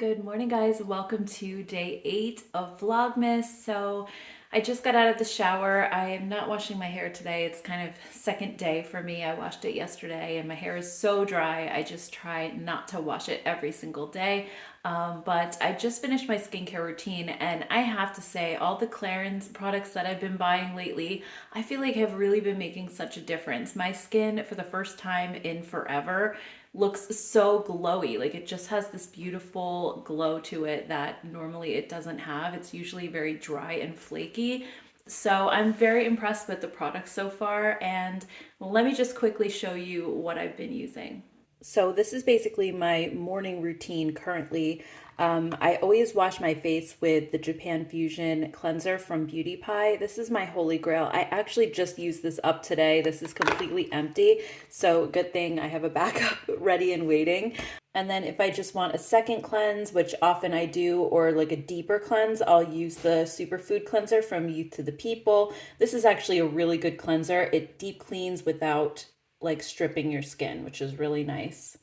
Good morning, guys. Welcome to day 8 of Vlogmas. So I just got out of the shower. I am not washing my hair today. It's kind of second day for me. I washed it yesterday and my hair is so dry. I just try not to wash it every single day. But I just finished my skincare routine and I have to say all the Clarins products that I've been buying lately, I feel like have really been making such a difference. My skin, for the first time in forever, looks so glowy. Like it just has this beautiful glow to it that normally it doesn't have. It's usually very dry and flaky. So I'm very impressed with the products so far, and let me just quickly show you what I've been using. So this is basically my morning routine currently. I always wash my face with the Japan Fusion cleanser from Beauty Pie. This is my holy grail. I actually just used this up today. This is completely empty, so good thing I have a backup ready and waiting. And then if I just want a second cleanse, which often I do, or like a deeper cleanse, I'll use the Superfood Cleanser from Youth to the People. This is actually a really good cleanser. It deep cleans without like stripping your skin, which is really nice.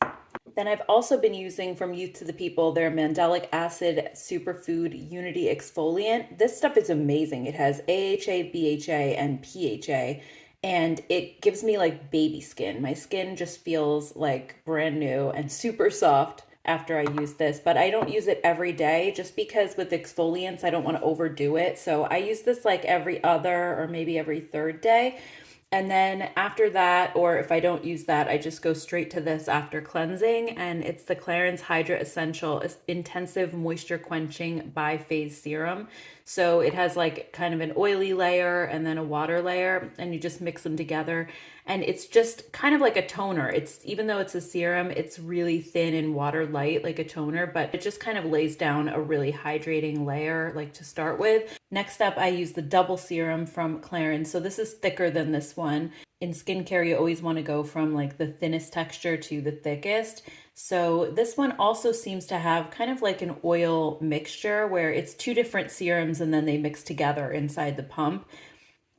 Then I've also been using from Youth to the People their Mandelic Acid Superfood Unity Exfoliant. This stuff is amazing. It has AHA, BHA, and PHA, and it gives me like baby skin. My skin just feels like brand new and super soft after I use this, but I don't use it every day just because with exfoliants, I don't want to overdo it. So I use this like every other or maybe every third day. And then after that, or if I don't use that, I just go straight to this after cleansing. And it's the Clarins Hydra Essential Intensive Moisture Quenching Bi-Phase Serum. So it has like kind of an oily layer and then a water layer, and you just mix them together. And it's just kind of like a toner. It's, even though it's a serum, it's really thin and water light like a toner, but it just kind of lays down a really hydrating layer like to start with. Next up, I use the double serum from Clarins. So this is thicker than this one. In skincare, you always want to go from like the thinnest texture to the thickest. So this one also seems to have kind of like an oil mixture where it's two different serums and then they mix together inside the pump.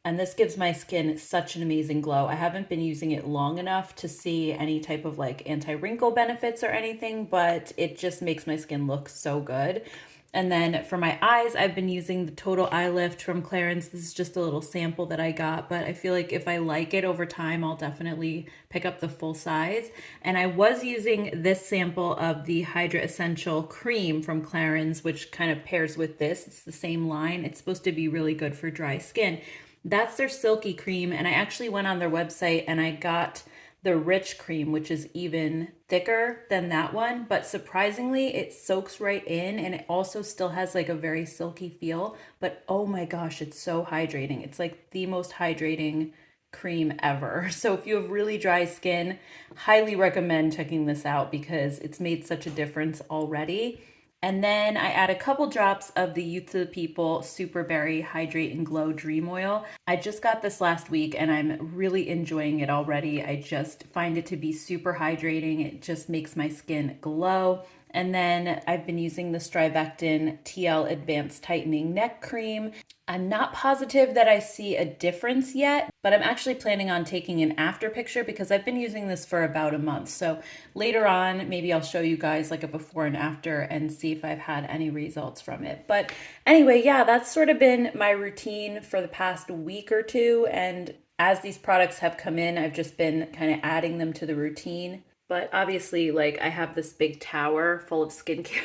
And this gives my skin such an amazing glow. I haven't been using it long enough to see any type of like anti-wrinkle benefits or anything, but it just makes my skin look so good. And then for my eyes, I've been using the Total Eye Lift from Clarins. This is just a little sample that I got, but I feel like if I like it over time, I'll definitely pick up the full size. And I was using this sample of the Hydra Essential Cream from Clarins, which kind of pairs with this. It's the same line. It's supposed to be really good for dry skin. That's their silky cream, and I actually went on their website and I got the rich cream, which is even thicker than that one, but surprisingly it soaks right in, and it also still has like a very silky feel, but oh my gosh, it's so hydrating. It's like the most hydrating cream ever. So if you have really dry skin, highly recommend checking this out because it's made such a difference already. And then I add a couple drops of the Youth to the People Super Berry Hydrate and Glow Dream Oil. I just got this last week and I'm really enjoying it already. I just find it to be super hydrating. It just makes my skin glow. And then I've been using the Strivectin TL Advanced Tightening Neck Cream. I'm not positive that I see a difference yet, but I'm actually planning on taking an after picture because I've been using this for about a month. So later on, maybe I'll show you guys like a before and after and see if I've had any results from it. But anyway, yeah, that's sort of been my routine for the past week or two. And as these products have come in, I've just been kind of adding them to the routine. But obviously, like I have this big tower full of skincare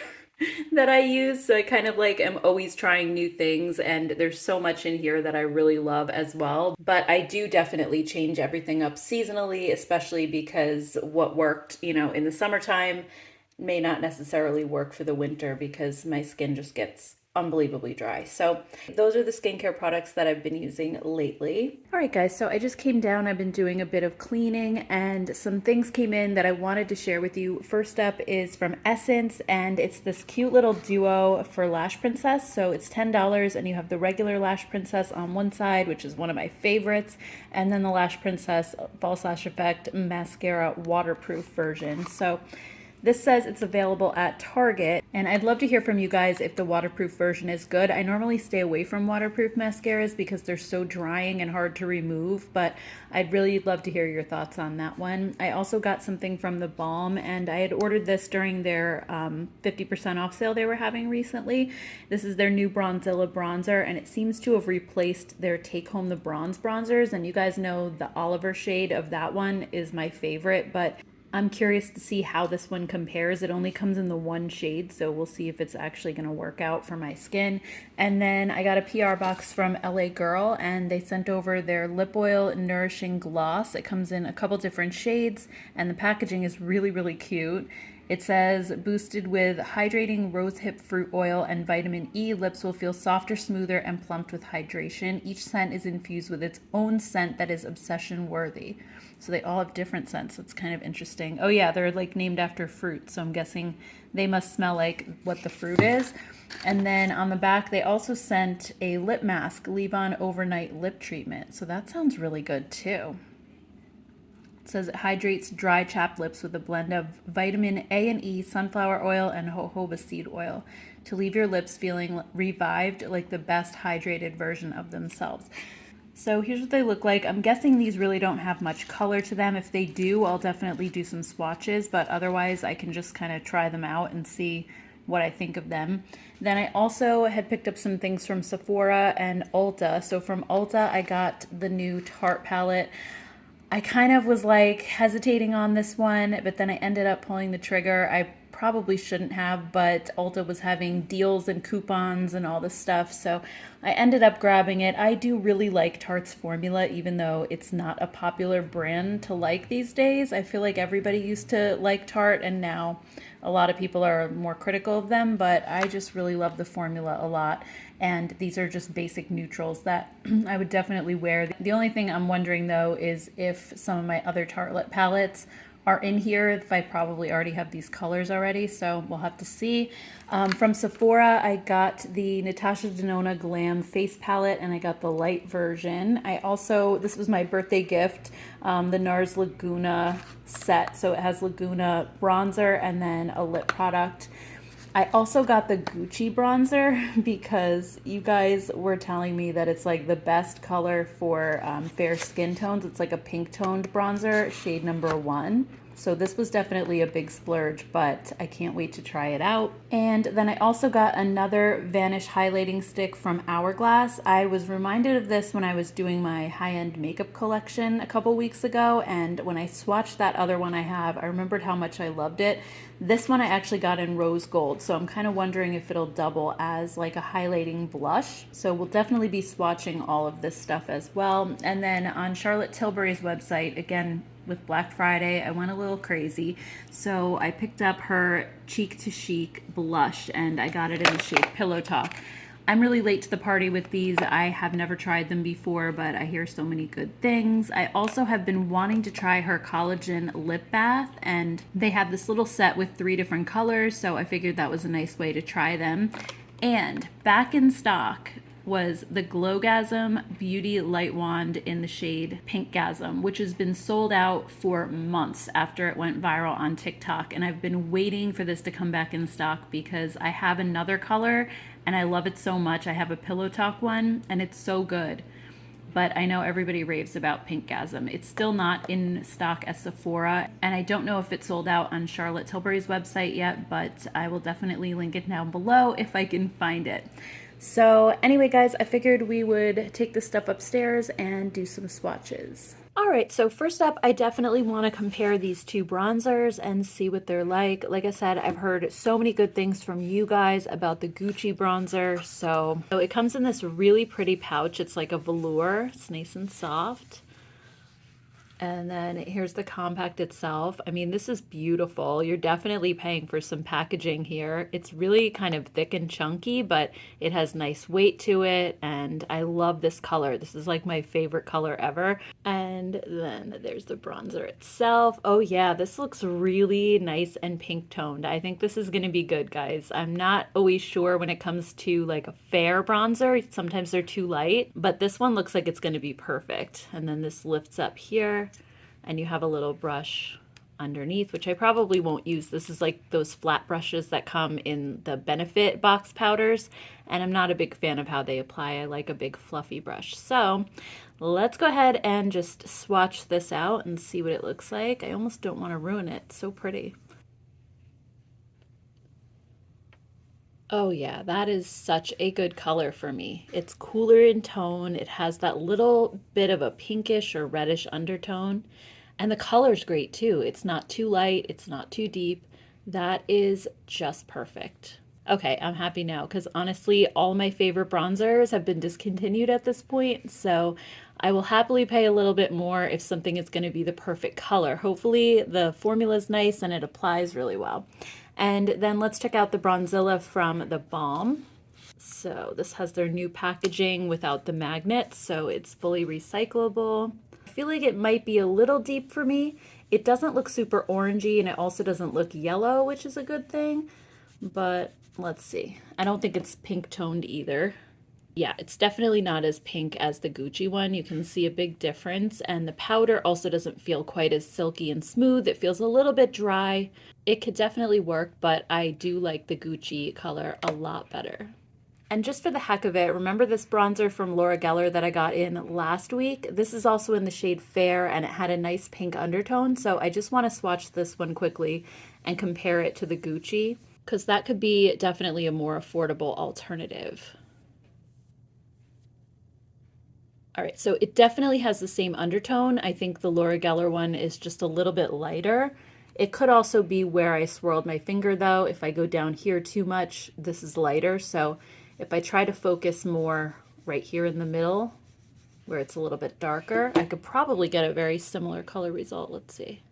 that I use. So I kind of like am always trying new things, and there's so much in here that I really love as well. But I do definitely change everything up seasonally, especially because what worked, in the summertime may not necessarily work for the winter because my skin just gets unbelievably dry. So those are the skincare products that I've been using lately. All right, guys, so I just came down. I've been doing a bit of cleaning and some things came in that I wanted to share with you. First up is from Essence, and it's this cute little duo for Lash Princess. So it's $10 and you have the regular Lash Princess on one side, which is one of my favorites, and then the Lash Princess False Lash Effect Mascara Waterproof version. So This says it's available at Target, and I'd love to hear from you guys if the waterproof version is good. I normally stay away from waterproof mascaras because they're so drying and hard to remove, but I'd really love to hear your thoughts on that one. I also got something from the Balm, and I had ordered this during their 50% off sale they were having recently. This is their new Bronzilla bronzer, and it seems to have replaced their Take Home the Bronze bronzers, and you guys know the Oliver shade of that one is my favorite, but I'm curious to see how this one compares. It only comes in the one shade, so we'll see if it's actually going to work out for my skin. And then I got a PR box from LA Girl, and they sent over their lip oil nourishing gloss. It comes in a couple different shades, and the packaging is really, really cute. It says, boosted with hydrating rosehip fruit oil and vitamin E, lips will feel softer, smoother, and plumped with hydration. Each scent is infused with its own scent that is obsession worthy. So they all have different scents. It's kind of interesting. Oh yeah, they're like named after fruit, so I'm guessing they must smell like what the fruit is. And then on the back, they also sent a lip mask, Leave On Overnight Lip Treatment. So that sounds really good too. It says it hydrates dry, chapped lips with a blend of vitamin A and E, sunflower oil, and jojoba seed oil to leave your lips feeling revived like the best hydrated version of themselves. So here's what they look like. I'm guessing these really don't have much color to them. If they do, I'll definitely do some swatches, but otherwise I can just kind of try them out and see what I think of them. Then I also had picked up some things from Sephora and Ulta. So from Ulta, I got the new Tarte palette. I kind of was like hesitating on this one, but then I ended up pulling the trigger. I probably shouldn't have, but Ulta was having deals and coupons and all this stuff, so I ended up grabbing it. I do really like Tarte's formula, even though it's not a popular brand to like these days. I feel like everybody used to like Tarte, and now a lot of people are more critical of them, but I just really love the formula a lot. And these are just basic neutrals that I would definitely wear. The only thing I'm wondering though is if some of my other Tarte palettes are in here, if I probably already have these colors already, so we'll have to see. From Sephora, I got the Natasha Denona Glam Face Palette, and I got the light version. I also, this was my birthday gift, the NARS Laguna set, so it has Laguna bronzer and then a lip product. I also got the Gucci bronzer because you guys were telling me that it's like the best color for fair skin tones. It's like a pink toned bronzer, shade number 1. So this was definitely a big splurge, but I can't wait to try it out. And then I also got another Vanish highlighting stick from Hourglass. I was reminded of this when I was doing my high-end makeup collection a couple weeks ago, and when I swatched that other one I have, I remembered how much I loved it. This one I actually got in rose gold, so I'm kind of wondering if it'll double as like a highlighting blush. So we'll definitely be swatching all of this stuff as well. And then on Charlotte Tilbury's website, again, with Black Friday, I went a little crazy. So I picked up her Cheek to Chic blush, and I got it in the shade Pillow Talk. I'm really late to the party with these. I have never tried them before, but I hear so many good things. I also have been wanting to try her collagen lip bath, and they have this little set with 3 different colors, so I figured that was a nice way to try them. And back in stock was the Glowgasm Beauty Light Wand in the shade Pinkgasm, which has been sold out for months after it went viral on TikTok. And I've been waiting for this to come back in stock because I have another color and I love it so much. I have a Pillow Talk one and it's so good. But I know everybody raves about Pinkgasm. It's still not in stock at Sephora, and I don't know if it's sold out on Charlotte Tilbury's website yet, but I will definitely link it down below if I can find it. So anyway, guys, I figured we would take this stuff upstairs and do some swatches. All right, so first up, I definitely want to compare these 2 bronzers and see what they're like. Like I said, I've heard so many good things from you guys about the Gucci bronzer. So it comes in this really pretty pouch. It's like a velour. It's nice and soft. And then here's the compact itself. I mean, this is beautiful. You're definitely paying for some packaging here. It's really kind of thick and chunky, but it has nice weight to it. And I love this color. This is like my favorite color ever. And then there's the bronzer itself. Oh yeah, this looks really nice and pink toned. I think this is gonna be good, guys. I'm not always sure when it comes to like a fair bronzer. Sometimes they're too light, but this one looks like it's gonna be perfect. And then this lifts up here. And you have a little brush underneath, which I probably won't use. This is like those flat brushes that come in the Benefit box powders, and I'm not a big fan of how they apply. I like a big fluffy brush. So let's go ahead and just swatch this out and see what it looks like. I almost don't want to ruin it. It's so pretty. Oh yeah, that is such a good color for me. It's cooler in tone. It has that little bit of a pinkish or reddish undertone. And the color's great too. It's not too light, it's not too deep. That is just perfect. Okay, I'm happy now because honestly, all my favorite bronzers have been discontinued at this point. So I will happily pay a little bit more if something is going to be the perfect color. Hopefully, the formula is nice and it applies really well. And then let's check out the Bronzilla from the Balm. So this has their new packaging without the magnets, so it's fully recyclable. I feel like it might be a little deep for me. It doesn't look super orangey and it also doesn't look yellow, which is a good thing. But let's see. I don't think it's pink toned either. Yeah, it's definitely not as pink as the Gucci one. You can see a big difference. And the powder also doesn't feel quite as silky and smooth. It feels a little bit dry. It could definitely work, but I do like the Gucci color a lot better. And just for the heck of it, remember this bronzer from Laura Geller that I got in last week? This is also in the shade Fair and it had a nice pink undertone. So I just want to swatch this one quickly and compare it to the Gucci because that could be definitely a more affordable alternative. All right, so it definitely has the same undertone. I think the Laura Geller one is just a little bit lighter. It could also be where I swirled my finger though. If I go down here too much, this is lighter. So if I try to focus more right here in the middle, where it's a little bit darker, I could probably get a very similar color result. Let's see.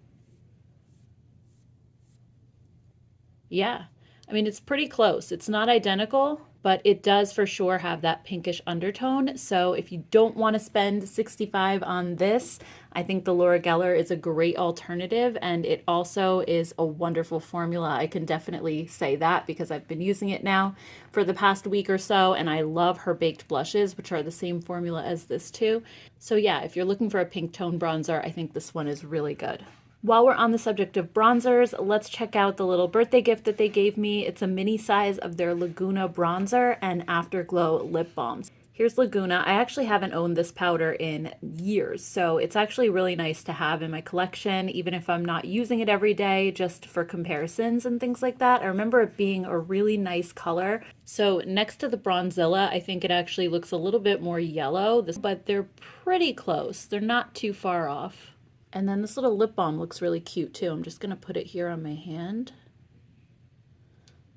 Yeah, I mean, it's pretty close. It's not identical, but it does for sure have that pinkish undertone. So if you don't want to spend $65 on this, I think the Laura Geller is a great alternative, and it also is a wonderful formula. I can definitely say that because I've been using it now for the past week or so, and I love her baked blushes, which are the same formula as this too. So yeah, if you're looking for a pink tone bronzer, I think this one is really good. While we're on the subject of bronzers, let's check out the little birthday gift that they gave me. It's a mini size of their Laguna bronzer and Afterglow lip balms. Here's Laguna. I actually haven't owned this powder in years, so it's actually really nice to have in my collection, even if I'm not using it every day, just for comparisons and things like that. I remember it being a really nice color. So next to the Bronzilla, I think it actually looks a little bit more yellow, but they're pretty close. They're not too far off. And then this little lip balm looks really cute too. I'm just going to put it here on my hand.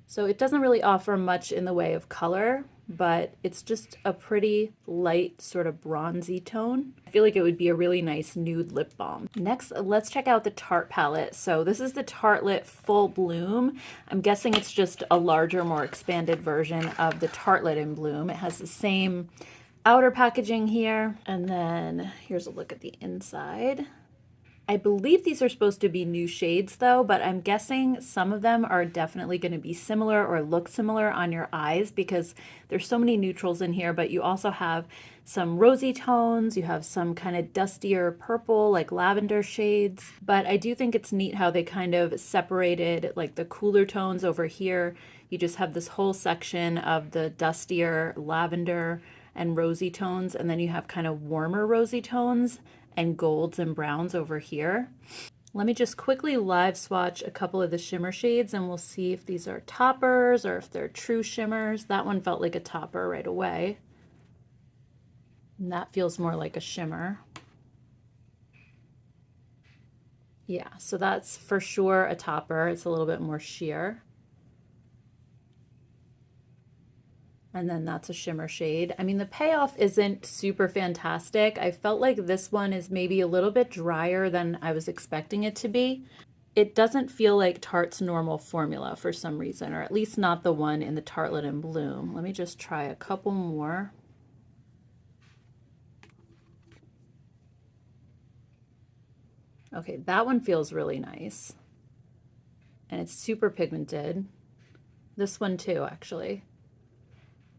So it doesn't really offer much in the way of color, but it's just a pretty light sort of bronzy tone. I feel like it would be a really nice nude lip balm. Next, let's check out the Tarte palette. So this is the Tartelette Full Bloom. I'm guessing it's just a larger, more expanded version of the Tartelette in Bloom. It has the same outer packaging here. And then here's a look at the inside. I believe these are supposed to be new shades though, but I'm guessing some of them are definitely going to be similar or look similar on your eyes because there's so many neutrals in here, but you also have some rosy tones, you have some kind of dustier purple, like lavender shades. But I do think it's neat how they kind of separated like the cooler tones over here. You just have this whole section of the dustier lavender and rosy tones, and then you have kind of warmer rosy tones and golds and browns over here. Let me just quickly live swatch a couple of the shimmer shades and we'll see if these are toppers or if they're true shimmers. That one felt like a topper right away. And that feels more like a shimmer. Yeah, so that's for sure a topper. It's a little bit more sheer. And then that's a shimmer shade. I mean, the payoff isn't super fantastic. I felt like this one is maybe a little bit drier than I was expecting it to be. It doesn't feel like Tarte's normal formula for some reason, or at least not the one in the Tartelette in Bloom. Let me just try a couple more. Okay, that one feels really nice. And it's super pigmented. This one too, actually.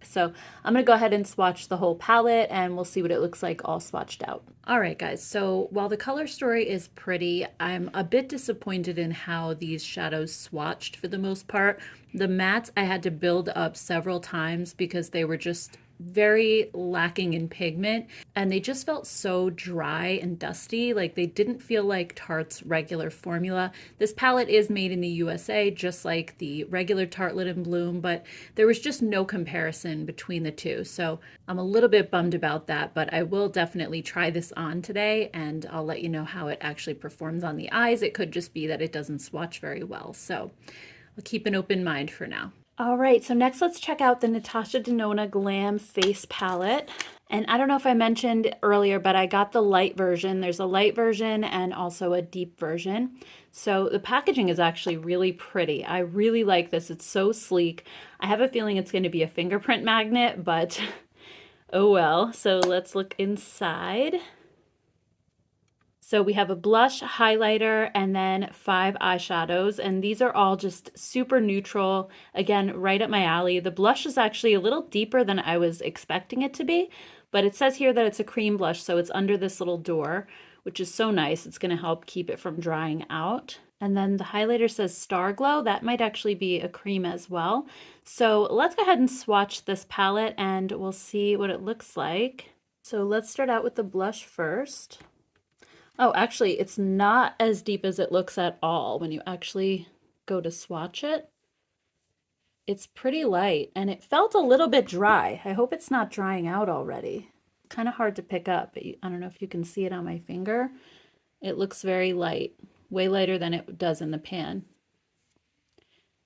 So I'm going to go ahead and swatch the whole palette and we'll see what it looks like all swatched out. All right, guys. So while the color story is pretty, I'm a bit disappointed in how these shadows swatched for the most part. The mattes I had to build up several times because they were just very lacking in pigment and they just felt so dry and dusty. Like they didn't feel like Tarte's regular formula. This palette is made in the USA, just like the regular Tartelette in Bloom, but there was just no comparison between the two. So I'm a little bit bummed about that, but I will definitely try this on today and I'll let you know how it actually performs on the eyes. It could just be that it doesn't swatch very well. So I'll keep an open mind for now. All right, so next let's check out the Natasha Denona Glam Face Palette. And I don't know if I mentioned earlier, but I got the light version. There's a light version and also a deep version. So the packaging is actually really pretty. I really like this. It's so sleek. I have a feeling it's going to be a fingerprint magnet, but oh well. So let's look inside. So we have a blush, highlighter, and then 5 eyeshadows, and these are all just super neutral. Again, right up my alley. The blush is actually a little deeper than I was expecting it to be, but it says here that it's a cream blush, so it's under this little door, which is so nice. It's going to help keep it from drying out. And then the highlighter says Star Glow. That might actually be a cream as well. So let's go ahead and swatch this palette, and we'll see what it looks like. So let's start out with the blush first. Oh, actually, it's not as deep as it looks at all when you actually go to swatch it. It's pretty light, and it felt a little bit dry. I hope it's not drying out already. Kind of hard to pick up, but I don't know if you can see it on my finger. It looks very light, way lighter than it does in the pan.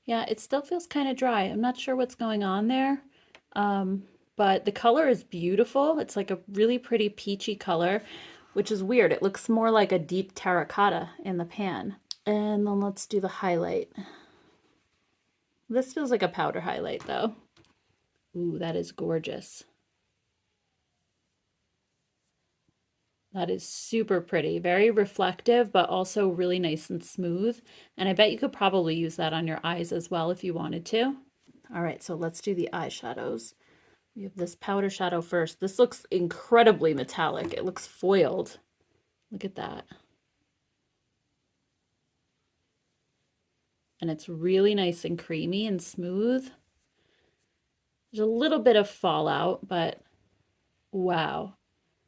Yeah, it still feels kind of dry. I'm not sure what's going on there, but the color is beautiful. It's like a really pretty peachy color, which is weird. It looks more like a deep terracotta in the pan. And then let's do the highlight. This feels like a powder highlight though. Ooh, that is gorgeous. That is super pretty, very reflective, but also really nice and smooth. And I bet you could probably use that on your eyes as well if you wanted to. All right, so let's do the eyeshadows. We have this powder shadow first. This looks incredibly metallic. It looks foiled. Look at that. And it's really nice and creamy and smooth. There's a little bit of fallout, but wow.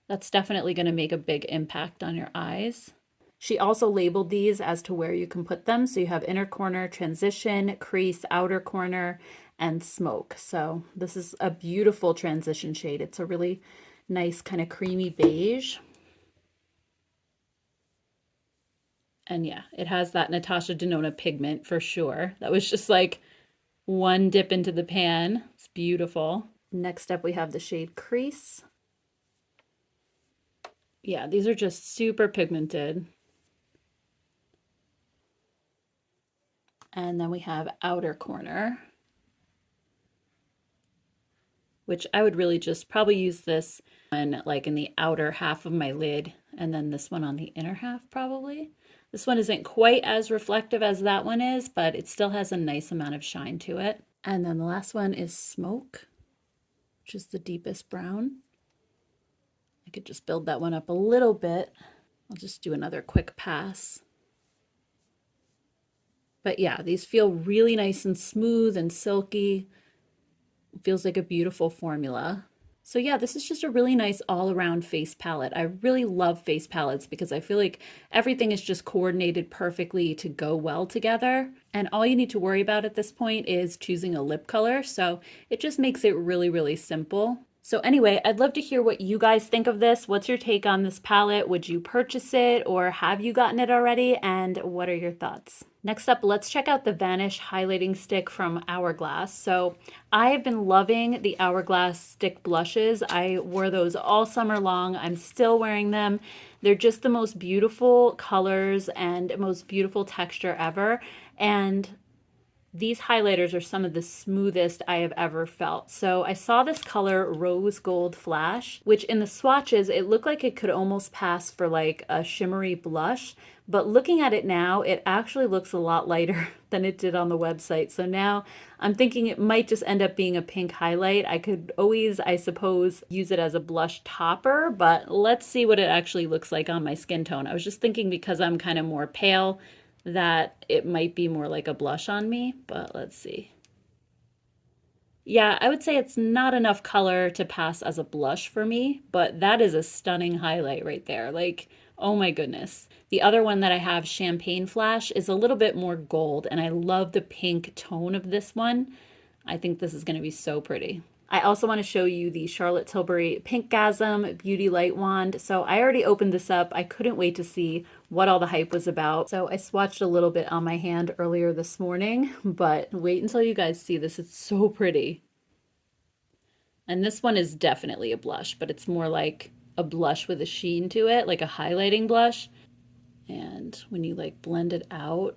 That's definitely going to make a big impact on your eyes. She also labeled these as to where you can put them. So you have inner corner, transition, crease, outer corner, and smoke. So this is a beautiful transition shade. It's a really nice kind of creamy beige. And yeah, it has that Natasha Denona pigment for sure. That was just like one dip into the pan. It's beautiful. Next up, we have the shade Crease. Yeah, these are just super pigmented. And then we have Outer Corner, which I would really just probably use this one like in the outer half of my lid, and then this one on the inner half probably. This one isn't quite as reflective as that one is, but it still has a nice amount of shine to it. And then the last one is Smoke, which is the deepest brown. I could just build that one up a little bit. I'll just do another quick pass. But yeah, these feel really nice and smooth and silky. It feels like a beautiful formula. So yeah, this is just a really nice all-around face palette. I really love face palettes because I feel like everything is just coordinated perfectly to go well together. And all you need to worry about at this point is choosing a lip color. So it just makes it really, really simple. So anyway, I'd love to hear what you guys think of this. What's your take on this palette? Would you purchase it or have you gotten it already? And what are your thoughts? Next up, let's check out the Vanish highlighting stick from Hourglass. So I have been loving the Hourglass stick blushes. I wore those all summer long. I'm still wearing them. They're just the most beautiful colors and most beautiful texture ever. And These highlighters are some of the smoothest I have ever felt. So I saw this color Rose Gold Flash, which in the swatches, it looked like it could almost pass for like a shimmery blush. But looking at it now, it actually looks a lot lighter than it did on the website. So now I'm thinking it might just end up being a pink highlight. I could always, I suppose, use it as a blush topper, but let's see what it actually looks like on my skin tone. I was just thinking because I'm kind of more pale, that it might be more like a blush on me, but let's see. Yeah, I would say it's not enough color to pass as a blush for me, but that is a stunning highlight right there. Like, oh my goodness. The other one that I have, Champagne Flash, is a little bit more gold, and I love the pink tone of this one. I think this is going to be so pretty. I also want to show you the Charlotte Tilbury Pinkgasm Beauty Light Wand. So I already opened this up. I couldn't wait to see what all the hype was about. So I swatched a little bit on my hand earlier this morning, but wait until you guys see this. It's so pretty. And this one is definitely a blush, but it's more like a blush with a sheen to it, like a highlighting blush. And when you like blend it out,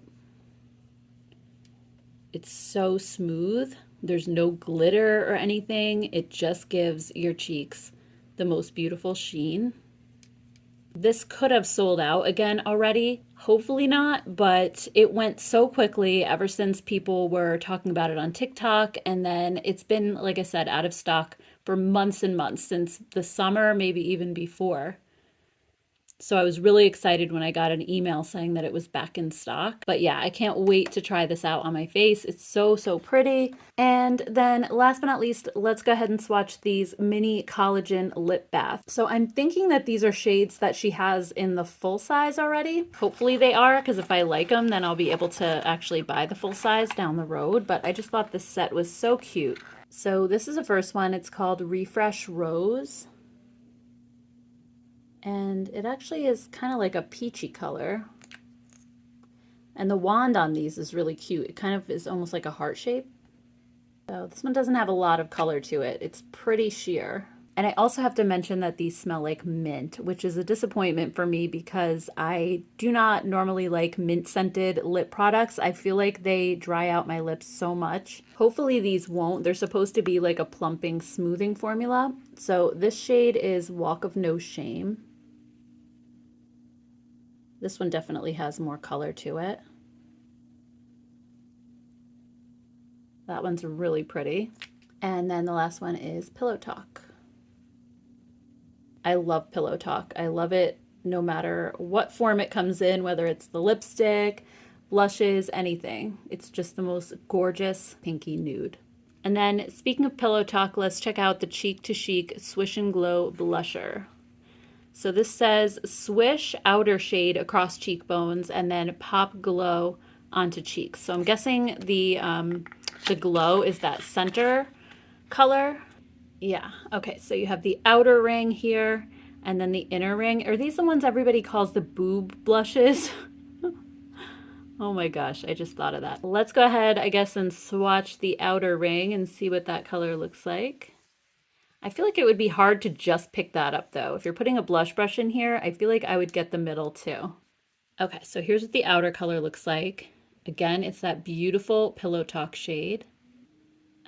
it's so smooth. There's no glitter or anything. It just gives your cheeks the most beautiful sheen. This could have sold out again already. Hopefully not, but it went so quickly ever since people were talking about it on TikTok. And then it's been, like I said, out of stock for months and months, since the summer, maybe even before. So I was really excited when I got an email saying that it was back in stock. But yeah, I can't wait to try this out on my face. It's so, so pretty. And then last but not least, let's go ahead and swatch these mini collagen lip bath. So I'm thinking that these are shades that she has in the full size already. Hopefully they are, because if I like them, then I'll be able to actually buy the full size down the road. But I just thought this set was so cute. So this is the first one. It's called Refresh Rose. And it actually is kind of like a peachy color. And the wand on these is really cute. It kind of is almost like a heart shape. So this one doesn't have a lot of color to it. It's pretty sheer. And I also have to mention that these smell like mint, which is a disappointment for me because I do not normally like mint scented lip products. I feel like they dry out my lips so much. Hopefully these won't. They're supposed to be like a plumping, smoothing formula. So this shade is Walk of No Shame. This one definitely has more color to it. That one's really pretty. And then the last one is Pillow Talk. I love Pillow Talk. I love it no matter what form it comes in, whether it's the lipstick, blushes, anything. It's just the most gorgeous pinky nude. And then speaking of Pillow Talk, let's check out the Cheek to Chic Swish and Glow Blusher. So this says swish outer shade across cheekbones and then pop glow onto cheeks. So I'm guessing the glow is that center color. Yeah, okay, so you have the outer ring here and then the inner ring. Are these the ones everybody calls the boob blushes? Oh my gosh, I just thought of that. Let's go ahead, I guess, and swatch the outer ring and see what that color looks like. I feel like it would be hard to just pick that up though. If you're putting a blush brush in here, I feel like I would get the middle too. Okay, so here's what the outer color looks like. Again, it's that beautiful Pillow Talk shade.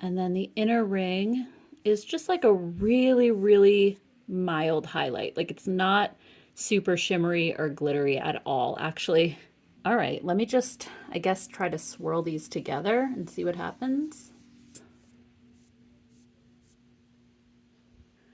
And then the inner ring is just like a really, really mild highlight. Like it's not super shimmery or glittery at all, actually. All right, let me just, I guess, try to swirl these together and see what happens.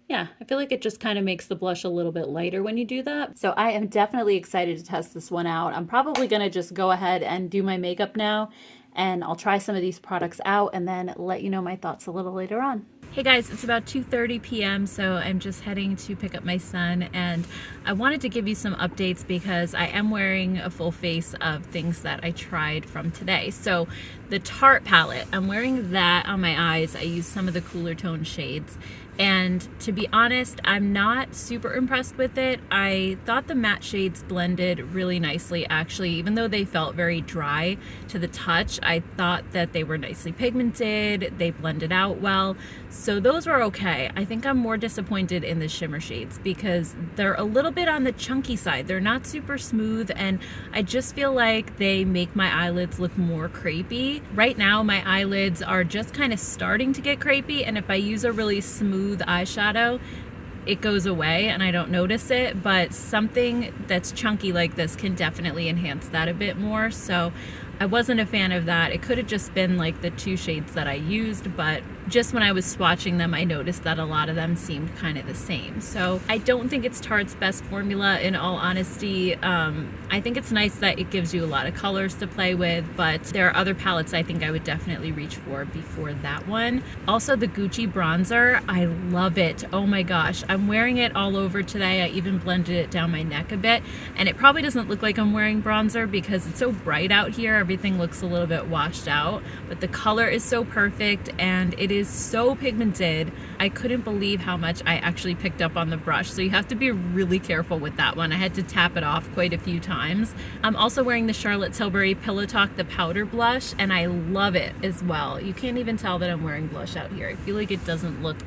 Yeah, I feel like it just kind of makes the blush a little bit lighter when you do that. So I am definitely excited to test this one out. I'm probably going to just go ahead and do my makeup now, and I'll try some of these products out and then let you know my thoughts a little later on. Hey guys, it's about 2:30 p.m. so I'm just heading to pick up my son, and I wanted to give you some updates because I am wearing a full face of things that I tried from today. So the Tarte palette, I'm wearing that on my eyes. I used some of the cooler tone shades, And to be honest, I'm not super impressed with it. I thought the matte shades blended really nicely, actually. Even though they felt very dry to the touch, I thought that they were nicely pigmented, they blended out well. So those were okay. I think I'm more disappointed in the shimmer shades because they're a little bit on the chunky side. They're not super smooth, and I just feel like they make my eyelids look more crepey. Right now, my eyelids are just kind of starting to get crepey, and if I use a really smooth eyeshadow, it goes away and I don't notice it, but something that's chunky like this can definitely enhance that a bit more. So I wasn't a fan of that. It could have just been like the 2 shades that I used, but just when I was swatching them, I noticed that a lot of them seemed kind of the same. So I don't think it's Tarte's best formula, in all honesty. I think it's nice that it gives you a lot of colors to play with, but there are other palettes I think I would definitely reach for before that one. Also, the Gucci bronzer, I love it. Oh my gosh, I'm wearing it all over today. I even blended it down my neck a bit, and it probably doesn't look like I'm wearing bronzer because it's so bright out here. Everything looks a little bit washed out, but the color is so perfect and it is so pigmented. I couldn't believe how much I actually picked up on the brush, so you have to be really careful with that one. I had to tap it off quite a few times. I'm also wearing the Charlotte Tilbury Pillow Talk, the powder blush, and I love it as well. You can't even tell that I'm wearing blush out here. I feel like it doesn't look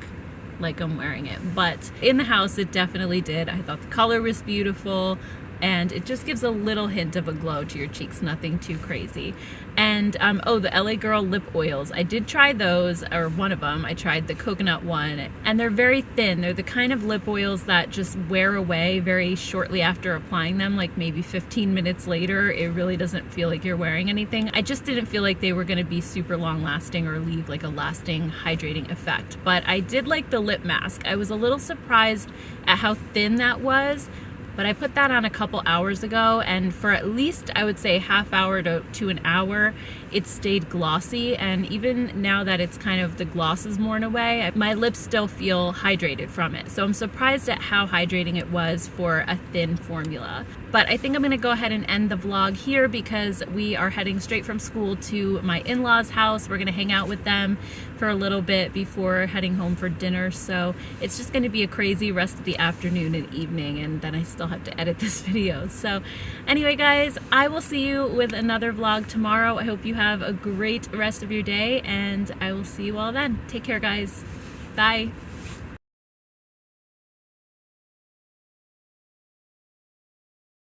like I'm wearing it, but in the house it definitely did. I thought the color was beautiful, and it just gives a little hint of a glow to your cheeks, nothing too crazy. And oh, the LA Girl lip oils, I did try those, or one of them. I tried the coconut one, and they're very thin. They're the kind of lip oils that just wear away very shortly after applying them, like maybe 15 minutes later. It really doesn't feel like you're wearing anything. I just didn't feel like they were gonna be super long lasting or leave like a lasting hydrating effect. But I did like the lip mask. I was a little surprised at how thin that was, but I put that on a couple hours ago, and for at least, I would say, half hour to an hour, it stayed glossy. And even now that it's kind of, the gloss is worn away, my lips still feel hydrated from it. So I'm surprised at how hydrating it was for a thin formula. But I think I'm gonna go ahead and end the vlog here because we are heading straight from school to my in-laws' house. We're gonna hang out with them for a little bit before heading home for dinner. So it's just gonna be a crazy rest of the afternoon and evening, and then I still have to edit this video. So anyway, guys, I will see you with another vlog tomorrow. I hope you have a great rest of your day, and I will see you all then. Take care, guys. Bye.